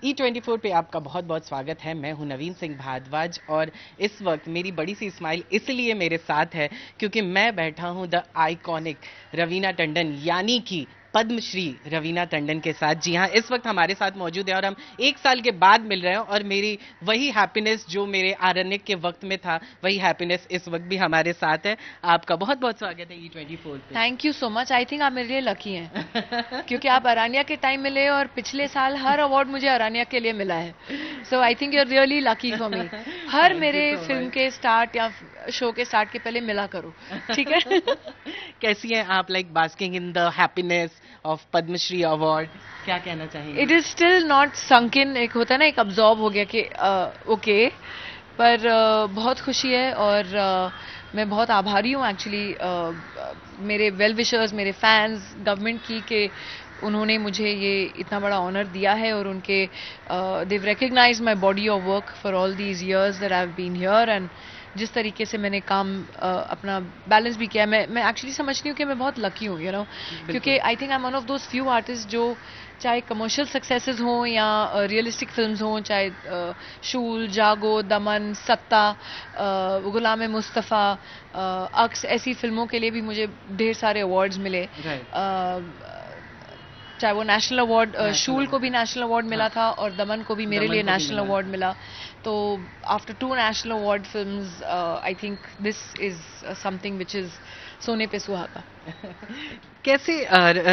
E24 पे आपका बहुत बहुत स्वागत है। मैं हूं नवीन सिंह भारद्वाज और इस वक्त मेरी बड़ी सी स्माइल इसलिए मेरे साथ है क्योंकि मैं बैठा हूं द आइकॉनिक रवीना टंडन यानी कि पद्मश्री रवीना टंडन के साथ। जी हाँ, इस वक्त हमारे साथ मौजूद है और हम 1 साल के बाद मिल रहे हैं और मेरी वही हैप्पीनेस जो मेरे आरण्यक के वक्त में था, वही हैप्पीनेस इस वक्त भी हमारे साथ है। आपका बहुत बहुत स्वागत है E24 पे। Thank you so much. I think आप मेरे लिए लकी हैं क्योंकि आप अरानिया के टाइम मिले और पिछले साल हर अवार्ड मुझे अरानिया के लिए मिला है। So I think you are really lucky for me. हर मेरे फिल्म के स्टार्ट या शो के स्टार्ट के पहले मिला करो, ठीक है? कैसी हैं आप, like basking in the happiness of Padma Shri award, क्या कहना चाहेंगे? It is still not sunk in. एक होता है ना, एक अब्जॉर्ब हो गया कि ओके, पर बहुत खुशी है और मैं बहुत आभारी हूँ एक्चुअली मेरे वेल विशर्स, मेरे फैंस, गवर्नमेंट की कि उन्होंने मुझे ये इतना बड़ा ऑनर दिया है और उनके they've recognise my body of work for all these years that I have been here and जिस तरीके से मैंने काम अपना बैलेंस भी किया। मैं एक्चुअली समझती हूँ कि मैं बहुत लकी हूँ, यू नो, क्योंकि आई think I am one of those few artist जो चाहे कमर्शियल सक्सेसेस हों या रियलिस्टिक फिल्म्स हों, चाहे शूल, जागो, दमन, सत्ता, गुलाम मुस्तफ़ा, अक्स, ऐसी फिल्मों के लिए भी मुझे ढेर सारे अवार्ड्स मिले। चाहे वो नेशनल अवार्ड, शूल को भी नेशनल अवार्ड मिला था और दमन को भी मेरे लिए नेशनल अवार्ड मिला। तो after 2 national award films I think this is something which is सोने पे सुहागा। कैसे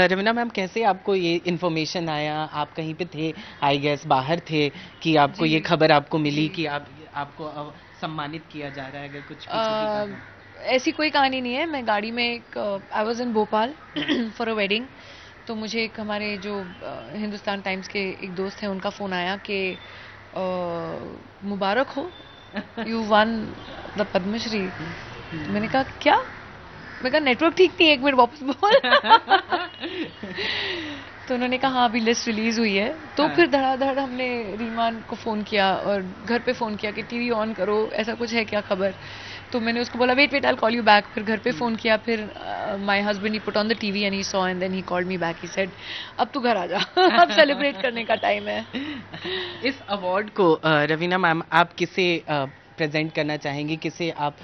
रवीना मैम, कैसे आपको ये इन्फॉर्मेशन आया? आप कहीं पे थे, आई गेस बाहर थे, कि आपको ये खबर आपको मिली कि आपको सम्मानित किया जा रहा है? अगर कुछ ऐसी कोई कहानी नहीं है। मैं गाड़ी में I was in Bhopal for a wedding, तो मुझे एक हमारे जो हिंदुस्तान टाइम्स के एक दोस्त हैं उनका फ़ोन आया कि मुबारक हो, यू वन द पद्मश्री। तो मैंने कहा क्या? मैं कहा नेटवर्क ठीक नहीं है, एक मिनट वापस बोल। तो उन्होंने कहा हाँ अभी लिस्ट रिलीज हुई है। तो फिर धड़ाधड़ हमने रीमान को फ़ोन किया और घर पे फ़ोन किया कि टीवी ऑन करो, ऐसा कुछ है क्या खबर? तो मैंने उसको बोला wait I call you back. फिर घर पे फ़ोन किया, फिर my husband he put on the TV and he saw and then he called me back. He said अब तू घर आ जा, अब सेलिब्रेट करने का टाइम है। इस अवार्ड को रवीना मैम आप किसे प्रेजेंट करना चाहेंगी? किसे आप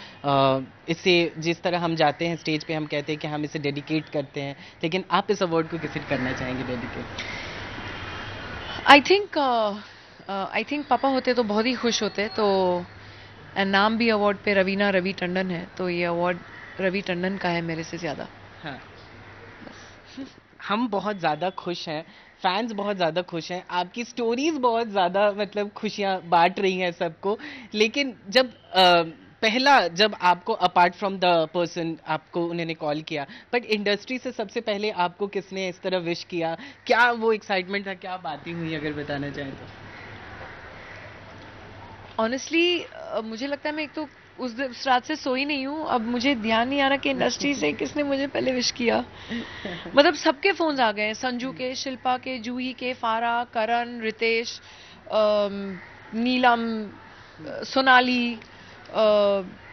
इसे, जिस तरह हम जाते हैं स्टेज पे हम कहते हैं कि हम इसे डेडिकेट करते हैं, लेकिन आप इस अवार्ड को किसे करना चाहेंगे डेडिकेट? आई थिंक पापा होते तो बहुत ही खुश होते। तो नाम भी अवार्ड पे रवीना रवि टंडन है, तो ये अवार्ड रवि टंडन का है मेरे से ज़्यादा। हाँ, हम बहुत ज़्यादा खुश हैं, फैंस बहुत ज़्यादा खुश हैं, आपकी स्टोरीज बहुत ज़्यादा मतलब खुशियाँ बांट रही हैं सबको। लेकिन जब आपको अपार्ट फ्रॉम द पर्सन आपको उन्होंने कॉल किया, बट इंडस्ट्री से सबसे पहले आपको किसने इस तरह विश किया? क्या वो एक्साइटमेंट था, क्या बातें हुई, अगर बताना चाहें तो? ऑनेस्टली मुझे लगता है मैं एक तो उस रात से सोई नहीं हूँ। अब मुझे ध्यान नहीं आ रहा कि इंडस्ट्री से किसने मुझे पहले विश किया। मतलब सबके फोन्स आ गए, संजू के, शिल्पा के, जूही के, फारा, करण, रितेश, नीलम, Sonali,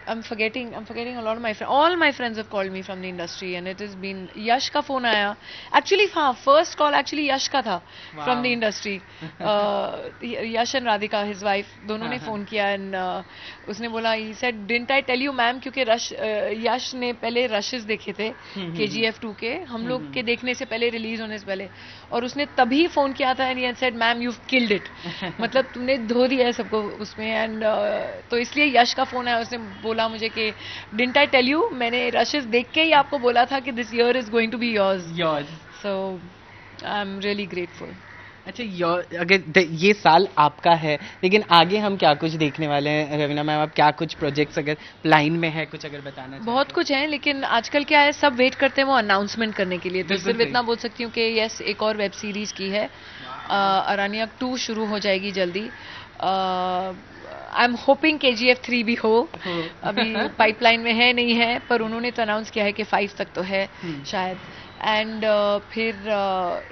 I'm forgetting a lot of my friends. All my friends have called me from the industry and it has been यश का फोन आया। Actually हाँ, first call actually यश का था from the industry. Yash and Radhika his wife दोनों ने phone किया and उसने बोला, he said didn't I tell you ma'am, क्योंकि यश ने पहले रशेस देखे थे KGF 2 के, हम लोग के देखने से पहले, रिलीज होने से पहले, और उसने तभी फोन किया था and he said ma'am you've killed it, मतलब तुमने धो दिया है सबको उसमें। एंड तो इसलिए यश का फोन आया, उसने बोला मुझे कि डिडंट आई टेल यू, मैंने रशेस देख के ही आपको बोला था कि this year is going to be yours. So I am really grateful. अच्छा, अगर ये साल आपका है, लेकिन आगे हम क्या कुछ देखने वाले हैं रवीना मैम? आप क्या कुछ प्रोजेक्ट्स अगर लाइन में है, कुछ अगर बताना चाहें? बहुत कुछ है, लेकिन आजकल क्या है, सब वेट करते हैं वो अनाउंसमेंट करने के लिए। तो सिर्फ इतना बोल सकती हूँ कि यस, एक और वेब सीरीज की है, अरानिया 2 शुरू हो जाएगी जल्दी। आई एम होपिंग KGF 3 भी हो, अभी पाइपलाइन में है नहीं है, पर उन्होंने तो अनाउंस किया है कि 5 तक तो है शायद। एंड फिर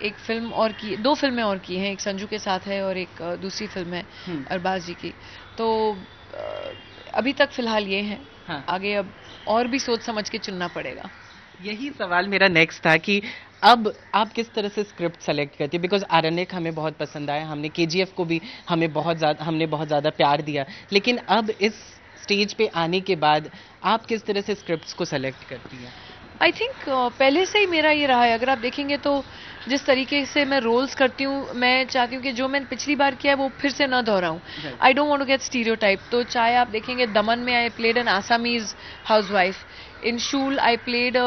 एक फिल्म और की, 2 फिल्में और की हैं, एक संजू के साथ है और एक दूसरी फिल्म है अरबाज जी की। तो अभी तक फिलहाल ये हैं। आगे अब और भी सोच समझ के चुनना पड़ेगा। यही सवाल मेरा नेक्स्ट था कि अब आप किस तरह से स्क्रिप्ट सेलेक्ट करती है? बिकॉज आरण्यक हमें बहुत पसंद आया, हमने केजीएफ को भी हमने बहुत ज़्यादा प्यार दिया, लेकिन अब इस स्टेज पे आने के बाद आप किस तरह से स्क्रिप्ट्स को सेलेक्ट करती हैं? आई थिंक पहले से ही मेरा ये रहा है, अगर आप देखेंगे तो जिस तरीके से मैं रोल्स करती हूँ, मैं चाहती हूँ कि जो मैंने पिछली बार किया है वो फिर से न दोहराऊं. I don't want to get stereotype. तो चाहे आप देखेंगे दमन में I played an Assamese housewife, in Shul I played a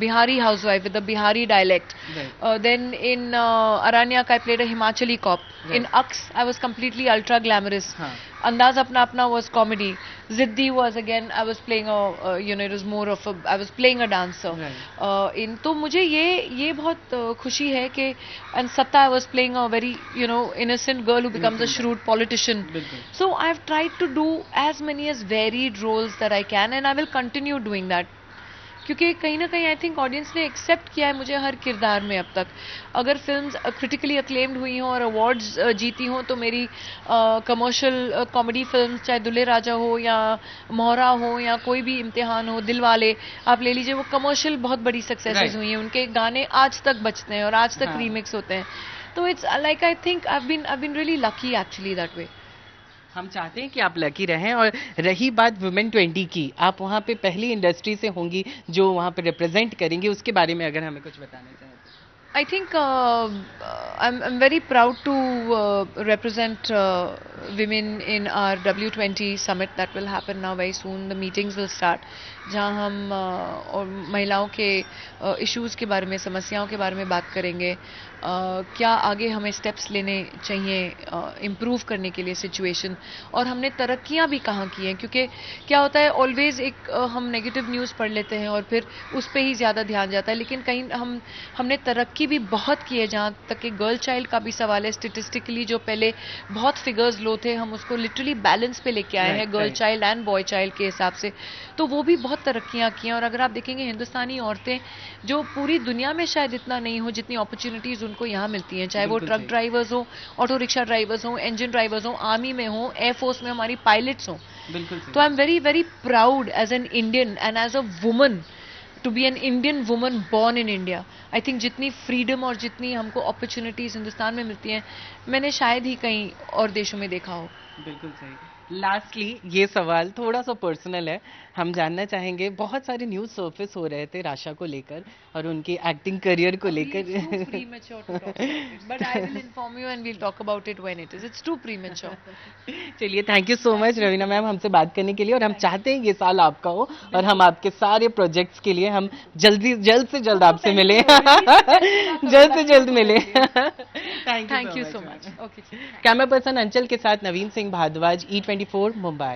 Bihari housewife with a Bihari dialect. Right. Then in Aranyak I played a Himachali cop. Right. In Aks I was completely ultra glamorous. हाँ. Andaz Apna Apna was comedy. Ziddi was again I was playing it was more of I was playing a dancer. Right. In तो मुझे ये बहुत खुशी है कि and Satta I was playing a very innocent girl who becomes a shrewd politician. बिल्कुल. So I've tried to do as many as varied roles that I can and I will continue doing that. क्योंकि कहीं ना कहीं I think audience ने accept किया है मुझे हर किरदार में अब तक. अगर फिल्म्स क्रिटिकली अक्लेम्ड हुई हों और अवार्ड्स जीती हों तो मेरी कमर्शियल कॉमेडी फिल्म्स चाहे दुल्हे राजा हो या मोहरा हो या कोई भी इम्तिहान हो, दिलवाले आप ले लीजिए, वो कमर्शियल बहुत बड़ी सक्सेसेस हुई हैं. उनके गाने आज तक बजते हैं और आज तक रीमिक्स होते हैं. तो it's like I think I been really lucky actually that way. हम चाहते हैं कि आप लकी रहें. और रही बात वुमेन 20 की, आप वहाँ पे पहली इंडस्ट्री से होंगी जो वहाँ पे रिप्रेजेंट करेंगी, उसके बारे में अगर हमें कुछ बताना चाहें तो. I think I'm very proud to represent women in our W20 summit that will happen now very soon. The meetings will start जहाँ हम और महिलाओं के इश्यूज़ के बारे में, समस्याओं के बारे में बात करेंगे. क्या आगे हमें स्टेप्स लेने चाहिए इम्प्रूव करने के लिए सिचुएशन, और हमने तरक्कियाँ भी कहाँ की हैं. क्योंकि क्या होता है ऑलवेज एक हम नेगेटिव न्यूज़ पढ़ लेते हैं और फिर उस पर ही ज़्यादा ध्यान जाता है, लेकिन कहीं हमने तरक्की भी बहुत की है. जहाँ तक कि गर्ल चाइल्ड का भी सवाल है, स्टेटिस्टिकली जो पहले बहुत फिगर्स लो थे हम उसको लिटरली बैलेंस पे लेके आए हैं girl child and boy child के हिसाब से. तो वो भी बहुत तरक्कियाँ की हैं. और अगर आप देखेंगे हिंदुस्तानी औरतें जो पूरी दुनिया में शायद इतना नहीं हो जितनी अपॉर्चुनिटीज़ उनको यहाँ मिलती हैं, चाहे वो ट्रक ड्राइवर्स हो, ऑटो रिक्शा ड्राइवर्स हो, इंजन ड्राइवर्स हो, आर्मी में हो, एयरफोर्स में हमारी पायलट्स हो. तो I am very very proud as an Indian and as a woman to be an Indian woman born in India. I think जितनी फ्रीडम और जितनी हमको अपॉर्चुनिटीज़ हिंदुस्तान में मिलती हैं मैंने शायद ही कहीं और देशों में देखा हो. बिल्कुल सही. लास्टली ये सवाल थोड़ा सा पर्सनल है, हम जानना चाहेंगे, बहुत सारे न्यूज़ सरफेस हो रहे थे राशा को लेकर और उनकी एक्टिंग करियर को लेकर. चलिए, thank you so much Raveena ma'am हमसे बात करने के लिए. और हम चाहते हैं ये साल आपका हो और हम आपके सारे प्रोजेक्ट्स के लिए हम जल्द से जल्द आपसे मिले. जल्द से जल्द मिले. Thank you so much. Camera person अंचल के साथ नवीन सिंह भारद्वाज, E24 मुंबई.